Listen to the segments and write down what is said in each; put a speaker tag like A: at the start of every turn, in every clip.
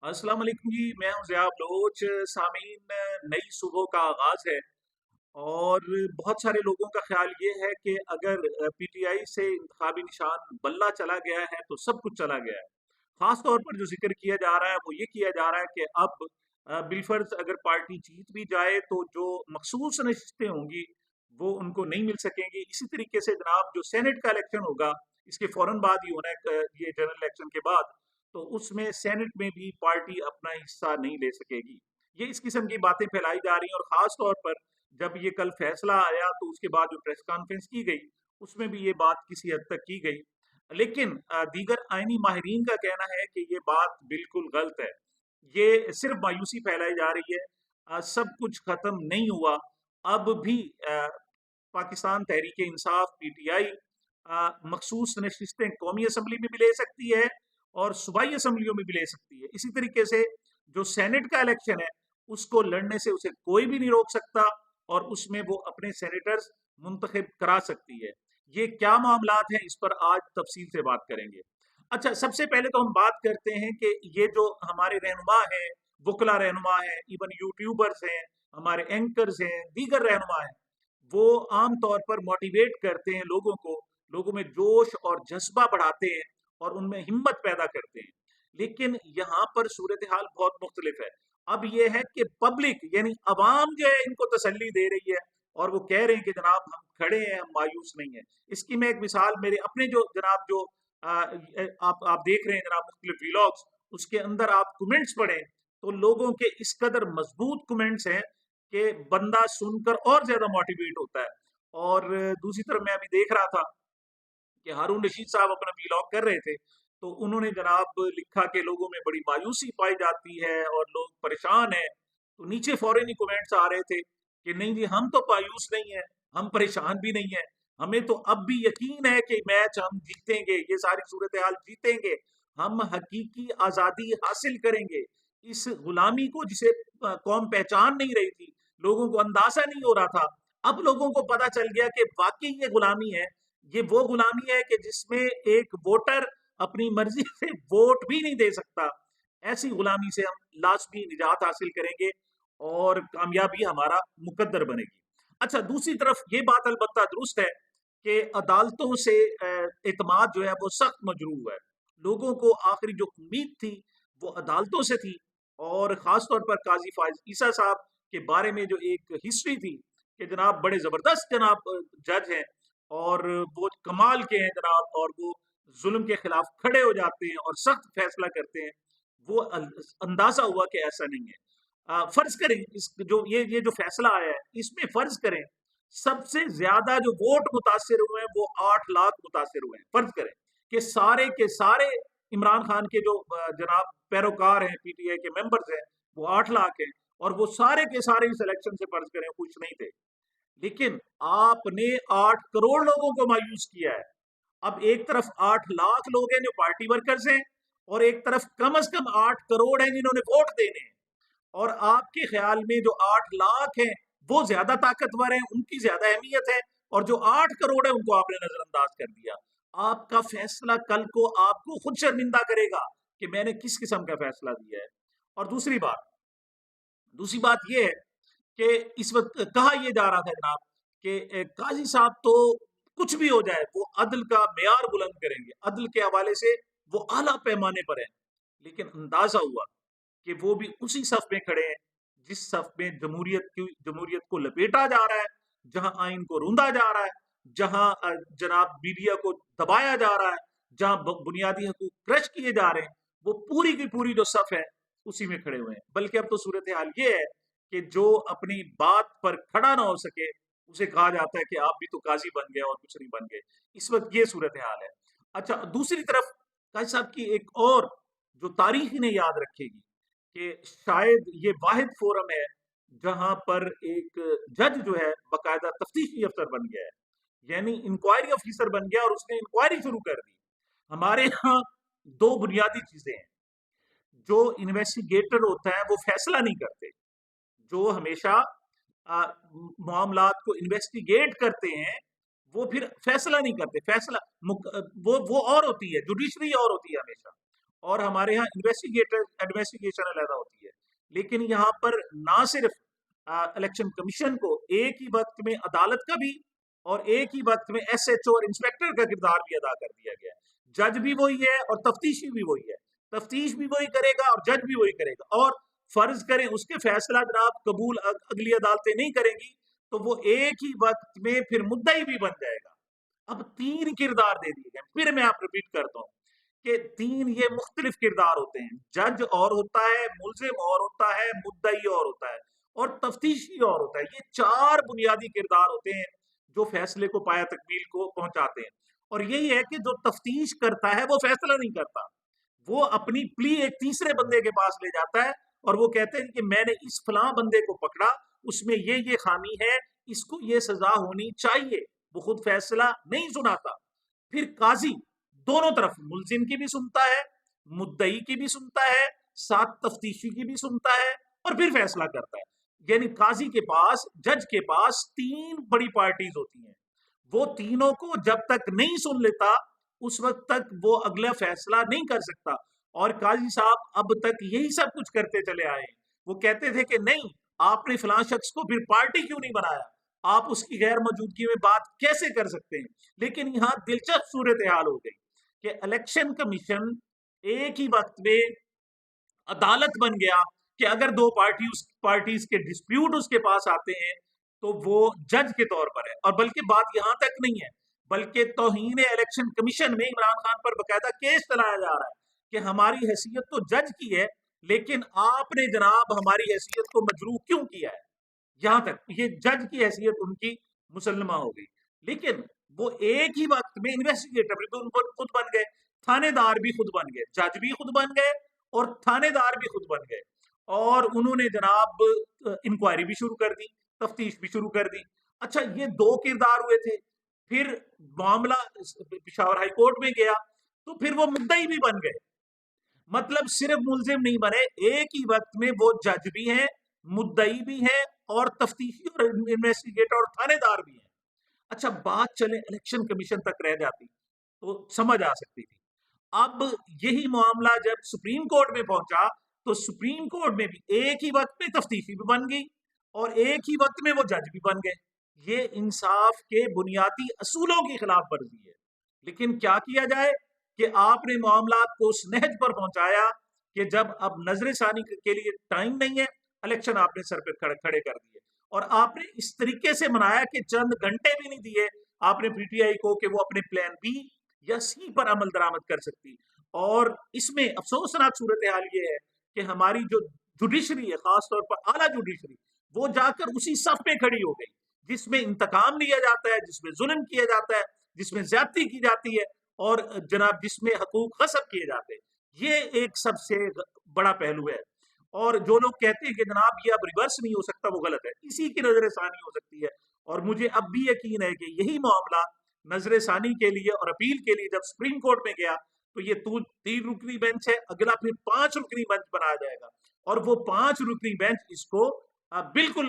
A: अस्सलाम वालेकुम जी, मैं हूं ज़िया बलोच। सामीन, नई सुबह का आगाज़ है और बहुत सारे लोगों का ख्याल ये है कि अगर पीटीआई से इंतखाबी निशान बल्ला चला गया है तो सब कुछ चला गया है। ख़ास तौर पर जो ज़िक्र किया जा रहा है वो ये किया जा रहा है कि अब बिलफ़र्ज़ अगर पार्टी जीत भी जाए तो जो मख़सूस नशिस्तें होंगी वो उनको नहीं मिल सकेंगी। इसी तरीके से जनाब जो सेनेट का इलेक्शन होगा, इसके फ़ौरन बाद ही होना है, ये जनरल इलेक्शन के बाद, तो उसमें सेनेट में भी पार्टी अपना हिस्सा नहीं ले सकेगी। ये इस किस्म की बातें फैलाई जा रही हैं और ख़ास तौर पर जब ये कल फैसला आया तो उसके बाद जो प्रेस कॉन्फ्रेंस की गई, उसमें भी ये बात किसी हद तक की गई। लेकिन दीगर आईनी माहिरीन का कहना है कि ये बात बिल्कुल गलत है। ये सिर्फ मायूसी फैलाई जा रही है। सब कुछ खत्म नहीं हुआ। अब भी पाकिस्तान तहरीक इंसाफ पीटीआई मखसूस नशिस्तें कौमी असम्बली में भी ले सकती है और सूबाई असम्बलियों में भी ले सकती है। इसी तरीके से जो सेनेट का इलेक्शन है उसको लड़ने से उसे कोई भी नहीं रोक सकता और उसमें वो अपने सेनेटर्स मुंतखब करा सकती है। ये क्या मामलात हैं, इस पर आज तफसील से बात करेंगे। अच्छा, सबसे पहले तो हम बात करते हैं कि ये जो हमारे रहनुमा हैं, वकला रहनुमा हैं, इवन यूट्यूबर्स हैं, हमारे एंकर्स हैं, दीगर रहनुमा हैं, वो आम तौर पर मोटिवेट करते हैं लोगों को, लोगों में जोश और जज्बा बढ़ाते हैं और उनमें हिम्मत पैदा करते हैं। लेकिन यहाँ पर सूरत हाल बहुत मुख्तलिफ है। अब ये है कि पब्लिक यानी अवाम जो है इनको तसल्ली दे रही है और वो कह रहे हैं कि जनाब हम खड़े हैं, हम मायूस नहीं है। इसकी मैं एक मिसाल मेरे अपने जो जनाब जो आप देख रहे हैं जनाब मुख्तलिफ व्लॉग्स, उसके अंदर आप कमेंट्स पढ़ें तो लोगों के इस कदर मजबूत कमेंट्स हैं कि बंदा सुनकर और ज्यादा मोटिवेट होता है। और दूसरी तरफ मैं अभी देख रहा था कि हारून रशीद साहब अपना व्लॉग कर रहे थे, तो उन्होंने जनाब लिखा कि लोगों में बड़ी मायूसी पाई जाती है और लोग परेशान हैं। तो नीचे फौरन ही कमेंट्स आ रहे थे कि नहीं जी, हम तो मायूस नहीं है, हम परेशान भी नहीं है, हमें तो अब भी यकीन है कि मैच हम जीतेंगे, ये सारी सूरत हाल जीतेंगे, हम हकीकी आजादी हासिल करेंगे। इस गुलामी को जिसे कौम पहचान नहीं रही थी, लोगों को अंदाजा नहीं हो रहा था, अब लोगों को पता चल गया कि वाकई ये गुलामी है। ये वो गुलामी है कि जिसमें एक वोटर अपनी मर्जी से वोट भी नहीं दे सकता। ऐसी गुलामी से हम लाजमी निजात हासिल करेंगे और कामयाबी हमारा मुकद्दर बनेगी। अच्छा, दूसरी तरफ ये बात अलबत्ता दुरुस्त है कि अदालतों से एतमाद जो है वो सख्त मजरूह है। लोगों को आखिरी जो उम्मीद थी वो अदालतों से थी और खास तौर पर काजी फाइज ईसा साहब के बारे में जो एक हिस्ट्री थी कि जनाब बड़े जबरदस्त जनाब जज हैं और वो कमाल के हैं जनाब, और वो जुल्म के खिलाफ खड़े हो जाते हैं और सख्त फैसला करते हैं। वो अंदाजा हुआ कि ऐसा नहीं है। फर्ज करें इस जो ये जो फैसला आया है इसमें फर्ज करें सबसे ज्यादा जो वोट मुतासिर हुए हैं वो 8 लाख मुतासिर हुए हैं। फर्ज करें कि सारे के सारे इमरान खान के जो जनाब पैरोकार हैं, पीटीआई के मेंबर्स हैं, वो 8 लाख हैं और वो सारे के सारे इस इलेक्शन से फर्ज करें खुश नहीं थे। लेकिन आपने 8 करोड़ लोगों को मायूस किया है। अब एक तरफ 8 लाख लोग हैं जो पार्टी वर्कर्स हैं और एक तरफ कम से कम 8 करोड़ हैं जिन्होंने वोट देने हैं। और आपके ख्याल में जो 8 लाख हैं वो ज्यादा ताकतवर हैं, उनकी ज्यादा अहमियत है, और जो 8 करोड़ है उनको आपने नजरअंदाज कर दिया। आपका फैसला कल को आपको खुद शर्मिंदा करेगा कि मैंने किस किस्म का फैसला दिया है। और दूसरी बात यह है कि इस वक्त कहा यह जा रहा था जनाब कि काजी साहब तो कुछ भी हो जाए वो अदल का मेयार बुलंद करेंगे, अदल के हवाले से वो आला पैमाने पर है। लेकिन अंदाजा हुआ कि वो भी उसी सफ में खड़े हैं जिस सफ में जमहूरियत को लपेटा जा रहा है, जहां आइन को रूंधा जा रहा है, जहां जनाब मीडिया को दबाया जा रहा है, जहां बुनियादी हकूक क्रश किए जा रहे हैं। वो पूरी की पूरी जो सफ है उसी में खड़े हुए हैं। बल्कि अब तो सूरत हाल ये है कि जो अपनी बात पर खड़ा ना हो सके उसे कहा जाता है कि आप भी तो काजी बन गए और कुछ नहीं बन गए। इस वक्त ये सूरत हाल है। अच्छा, दूसरी तरफ काजी साहब की एक और जो तारीख इन्हें याद रखेगी कि शायद ये वाहिद फोरम है जहां पर एक जज जो है बाकायदा तफ्तीशी अफसर बन गया है, यानी इंक्वायरी ऑफिसर बन गया और उसने इंक्वायरी शुरू कर दी। हमारे यहाँ दो बुनियादी चीजें हैं। जो इन्वेस्टिगेटर होता है वो फैसला नहीं करते, जो हमेशा मामलात को इन्वेस्टिगेट करते हैं वो फिर फैसला नहीं करते। फैसला वो और होती है, जुडिशरी और होती है हमेशा। और हमारे यहाँ इन्वेस्टिगेशन अलहदा होती है। लेकिन यहाँ पर ना सिर्फ इलेक्शन कमीशन को एक ही वक्त में अदालत का भी और एक ही वक्त में एसएचओ और इंस्पेक्टर का किरदार भी अदा कर दिया गया है। जज भी वही है और तफ्तीशी भी वही है, तफ्तीश भी वही करेगा और जज भी वही करेगा। और फर्ज करें उसके फैसला जनाब कबूल अगली अदालतें नहीं करेंगी तो वो एक ही वक्त में फिर मुद्दई भी बन जाएगा। अब तीन किरदार दे दिए गए, फिर मैं आप रिपीट करता हूँ कि तीन ये मुख्तलिफ किरदार होते हैं। जज और होता है, मुलजिम और होता है, मुद्दई और होता है, और तफ्तीशी और होता है। ये चार बुनियादी किरदार होते हैं जो फैसले को पाया तकमील को पहुंचाते हैं। और यही है कि जो तफ्तीश करता है वो फैसला नहीं करता, वो अपनी प्ली एक तीसरे बंदे के पास ले जाता है और वो कहते हैं कि मैंने इस फलां बंदे को पकड़ा, उसमें ये खामी है, इसको ये सजा होनी चाहिए। वो खुद फैसला नहीं सुनाता। फिर काजी दोनों तरफ, मुलजिम की भी सुनता है, मुद्दई की भी सुनता है, साथ तफ्तीशी की भी सुनता है और फिर फैसला करता है। यानी काजी के पास, जज के पास तीन बड़ी पार्टीज होती हैं। वो तीनों को जब तक नहीं सुन लेता उस वक्त तक वो अगला फैसला नहीं कर सकता। और काजी साहब अब तक यही सब कुछ करते चले आए हैं। वो कहते थे कि नहीं, आपने फलां शख्स को फिर पार्टी क्यों नहीं बनाया, आप उसकी गैर मौजूदगी में बात कैसे कर सकते हैं। लेकिन यहाँ दिलचस्प सूरत हाल हो गई कि इलेक्शन कमीशन एक ही वक्त में अदालत बन गया कि अगर दो पार्टीज के डिस्प्यूट उसके पास आते हैं तो वो जज के तौर पर है। और बल्कि बात यहां तक नहीं है, बल्कि तौहीन इलेक्शन कमीशन में इमरान खान पर बकायदा केस चलाया जा रहा है कि हमारी हैसियत तो जज की है, लेकिन आपने जनाब हमारी हैसियत को मजरूह क्यों किया है। यहां तक ये जज की हैसियत उनकी मुसल्लमा हो गई। लेकिन वो एक ही वक्त में इन्वेस्टिगेटर भी खुद बन गए, थानेदार भी खुद बन गए, जज भी खुद बन गए और थानेदार भी खुद बन गए। और उन्होंने जनाब इंक्वायरी भी शुरू कर दी, तफ्तीश भी शुरू कर दी। अच्छा, ये दो किरदार हुए थे। फिर मामला पिशावर हाई कोर्ट में गया तो फिर वो मुद्दई भी बन गए। मतलब सिर्फ मुलजिम नहीं बने, एक ही वक्त में वो जज भी हैं, मुद्दई भी हैं और तफ्तीशी और इन्वेस्टिगेटर और थानेदार भी हैं। अच्छा, बात चले इलेक्शन कमीशन तक रह जाती तो समझ आ सकती थी। अब यही मामला जब सुप्रीम कोर्ट में पहुंचा तो सुप्रीम कोर्ट में भी एक ही वक्त में तफ्तीशी भी बन गई और एक ही वक्त में वो जज भी बन गए। ये इंसाफ के बुनियादी असूलों की खिलाफ वर्जी है। लेकिन क्या किया जाए कि आपने मामला को उस नहज पर पहुंचाया कि जब अब नजर सानी के लिए टाइम नहीं है, इलेक्शन आपने सर पे खड़े कर दिए और आपने इस तरीके से मनाया कि चंद घंटे भी नहीं दिए आपने पीटीआई को कि वो अपने प्लान बी या सी पर अमल दरामद कर सकती। और इसमें अफसोसनाक सूरत हाल ये है कि हमारी जो जुडिशरी है, खासतौर पर आला जुडिशरी, वो जाकर उसी सफ में खड़ी हो गई जिसमें इंतकाम लिया जाता है, जिसमें जुल्म किया जाता है, जिसमें ज्यादती की जाती है और जनाब जिसमें हकूक गस्ब किए जाते हैं। ये एक सबसे बड़ा पहलू है। और जो लोग कहते हैं कि जनाब ये अब रिवर्स नहीं हो सकता, वो गलत है। इसी की नजर सानी हो सकती है। और मुझे अब भी यकीन है कि यही मामला नजर सानी के लिए और अपील के लिए जब सुप्रीम कोर्ट में गया तो ये 3 रुकनी बेंच है, अगला फिर 5 रुकनी बेंच बनाया जाएगा और वो 5 रुकनी बेंच इसको बिल्कुल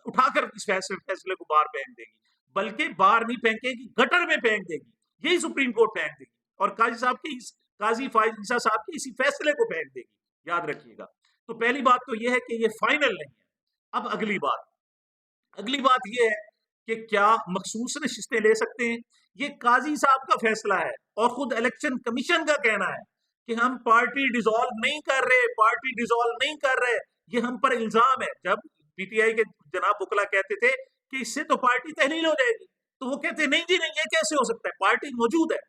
A: उठाकर इस फैसले को बाहर फेंक देगी, बल्कि बाहर नहीं फेंकेगी, गटर में फेंक देगी। यही सुप्रीम कोर्ट फेंक देगी और काजी फाइज ईसा साहब के इसी फैसले को फेंक देगी, याद रखिएगा। तो पहली बात तो यह है कि ये फाइनल नहीं है। अब अगली बात यह है कि क्या मखसूस नशिस्तें ले सकते हैं। ये काजी साहब का फैसला है और खुद इलेक्शन कमीशन का कहना है कि हम पार्टी डिसॉल्व नहीं कर रहे। ये हम पर इल्जाम है। जब पीटीआई के जनाब बुकला कहते थे कि इससे तो पार्टी तहलील हो जाएगी, तो वो कहते नहीं जी नहीं, ये कैसे हो सकता है, पार्टी मौजूद है।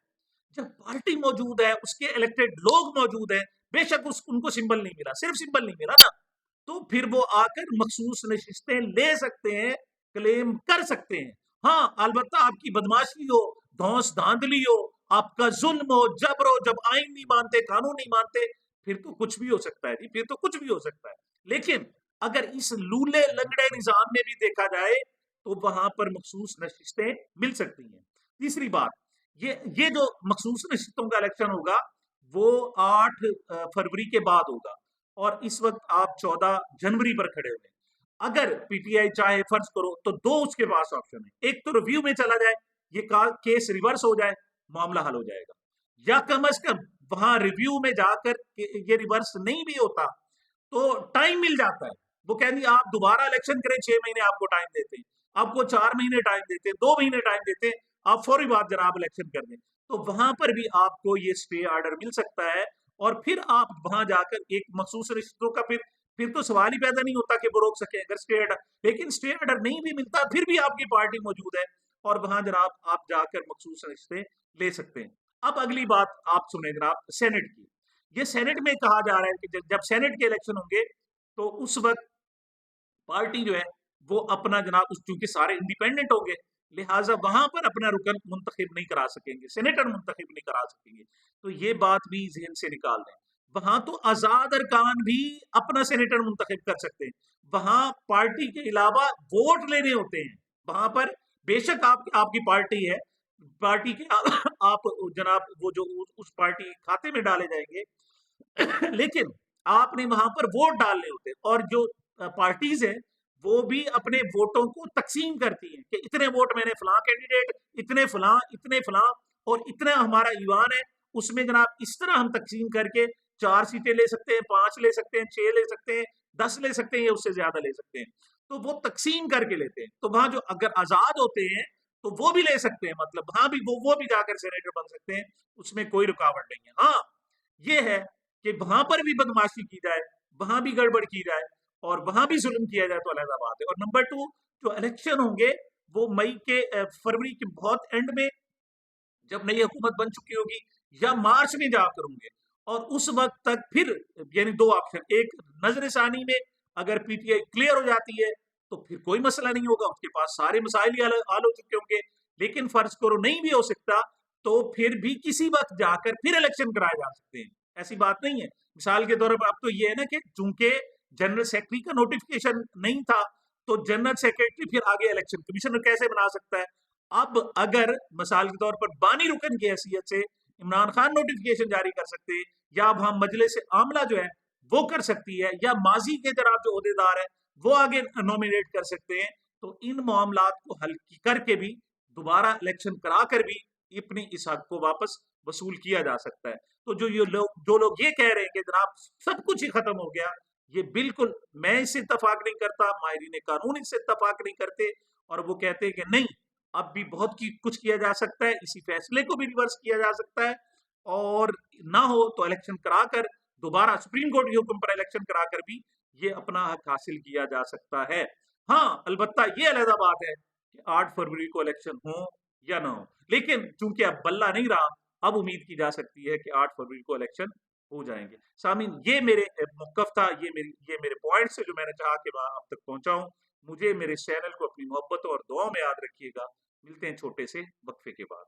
A: जब पार्टी मौजूद है, उसके इलेक्टेड लोग मौजूद हैं, बेशक उनको सिंबल नहीं मिला, सिर्फ सिंबल नहीं मिला ना, तो फिर वो आकर मखसूस नशिस्तें ले सकते हैं, क्लेम कर सकते हैं। हाँ, अलबत्ता आपकी बदमाशी हो, धौंस धांधली हो, आपका जुल्म हो, जबर हो, जब आइन नहीं मानते, कानून नहीं मानते, फिर तो कुछ भी हो सकता है जी, फिर तो कुछ भी हो सकता है। लेकिन अगर इस लूले लंगड़े निजाम में भी देखा जाए तो वहां पर मखसूस नशिस्तें मिल सकती हैं। तीसरी बात, ये जो मखसूस नशिस्तों का इलेक्शन होगा वो 8 फरवरी के बाद होगा और इस वक्त आप 14 जनवरी पर खड़े हुए। अगर पीटीआई चाहे, फर्ज करो, तो दो उसके पास ऑप्शन है। एक तो रिव्यू में चला जाए, ये केस रिवर्स हो जाए, मामला हल हो जाएगा, या कम अज कम वहां रिव्यू में जाकर ये रिवर्स नहीं भी होता तो टाइम मिल जाता है। वो कहती आप दोबारा इलेक्शन करें, 6 महीने आपको टाइम देते हैं, आपको 4 महीने टाइम देते हैं, 2 महीने टाइम देते हैं, आप फौरी बात जनाब इलेक्शन कर दें। तो वहां पर भी आपको ये स्टे ऑर्डर मिल सकता है और फिर आप वहां जाकर एक मखसूस रिश्तों का फिर तो सवाल ही पैदा नहीं होता कि वो रोक सके अगर स्टे ऑर्डर। लेकिन स्टे ऑर्डर नहीं भी मिलता फिर भी आपकी पार्टी मौजूद है और वहां जनाब आप जाकर मखसूस रिश्ते ले सकते हैं। अब अगली बात आप सुने जनाब सेनेट की। ये सेनेट में कहा जा रहा है कि जब सेनेट के इलेक्शन होंगे तो उस वक्त पार्टी जो है वो अपना जनाब चूंकि सारे इंडिपेंडेंट होंगे लिहाजा वहां पर अपना रुकन मुंतखब नहीं करा सकेंगे, सेनेटर मुंतखब नहीं करा सकेंगे। तो ये बात भी जहन से निकाल दें। वहां तो आजाद अरकान भी अपना सेनेटर मुंतखब कर सकते हैं, वहां पार्टी के अलावा वोट लेने होते हैं। वहां पर बेशक आपकी पार्टी है, पार्टी के आप जनाब वो जो उस पार्टी खाते में डाले जाएंगे लेकिन आपने वहां पर वोट डालने होते हैं और जो पार्टीज है वो भी अपने वोटों को तकसीम करती हैं कि इतने वोट मैंने फलां कैंडिडेट, इतने फलां और इतना हमारा ईवान है, उसमें जनाब इस तरह हम तकसीम करके 4 सीटें ले सकते हैं, 5 ले सकते हैं, 6 ले सकते हैं, 10 ले सकते हैं या उससे ज्यादा ले सकते हैं। तो वो तकसीम करके लेते हैं। तो वहां जो अगर आजाद होते हैं तो वो भी ले सकते हैं, मतलब वहां भी वो भी जाकर सेनेटर बन सकते हैं, उसमें कोई रुकावट नहीं है। हाँ ये है कि वहां पर भी बदमाशी की जाए, वहां भी गड़बड़ की जाए और वहां भी जुल्म किया जाए तो अलग बात है। और नंबर 2 जो इलेक्शन होंगे वो मई के फरवरी के बहुत एंड में जब नई हुकूमत बन चुकी होगी या मार्च में जाकर होंगे और उस वक्त तक फिर यानी 2 ऑप्शन, एक नजरसानी में अगर पीटीआई क्लियर हो जाती है तो फिर कोई मसला नहीं होगा, उसके पास सारे मसाइल ही हल हो चुके होंगे। लेकिन फर्ज करो नहीं भी हो सकता तो फिर भी किसी वक्त जाकर फिर इलेक्शन कराए जा सकते हैं, ऐसी बात नहीं है। मिसाल के तौर पर अब तो ये है ना कि चूंकि जनरल सेक्रेटरी का नोटिफिकेशन नहीं था तो जनरल सेक्रेटरी फिर आगे इलेक्शन कमिश्नर कैसे बना सकता है। अब अगर मिसाल के तौर पर बानी रुकन की हैसियत से इमरान खान नोटिफिकेशन जारी कर सकते हैं या वहां मजलिस आमला जो है वो कर सकती है या माजी के जनाब जो अहदेदार है वो आगे नॉमिनेट कर सकते हैं। तो इन मामलात को हल करके भी दोबारा इलेक्शन करा कर भी अपनी इस हक को वापस वसूल किया जा सकता है। तो जो लोग ये कह रहे हैं कि जनाब सब कुछ ही खत्म हो गया, ये बिल्कुल मैं इससे इत्तफाक नहीं करता, माहिरीन कानून इससे इत्तफाक नहीं करते और वो कहते हैं कि नहीं अब भी बहुत कुछ किया जा सकता है, इसी फैसले को भी रिवर्स किया जा सकता है और ना हो तो इलेक्शन कराकर दोबारा सुप्रीम कोर्ट के हुक्म पर इलेक्शन कराकर भी ये अपना हक हासिल किया जा सकता है। हाँ अलबत्ता ये अलग बात है कि 8 फरवरी को इलेक्शन हो या ना हो, लेकिन चूंकि अब बल्ला नहीं रहा अब उम्मीद की जा सकती है कि 8 फरवरी को इलेक्शन हो जाएंगे। सामीन ये मेरे मौकफ था, ये मेरे पॉइंट्स है जो मैंने चाहा कि मैं आप तक पहुंचाऊं। मुझे मेरे चैनल को अपनी मोहब्बत और दुआओं में याद रखिएगा। मिलते हैं छोटे से वक्फे के बाद।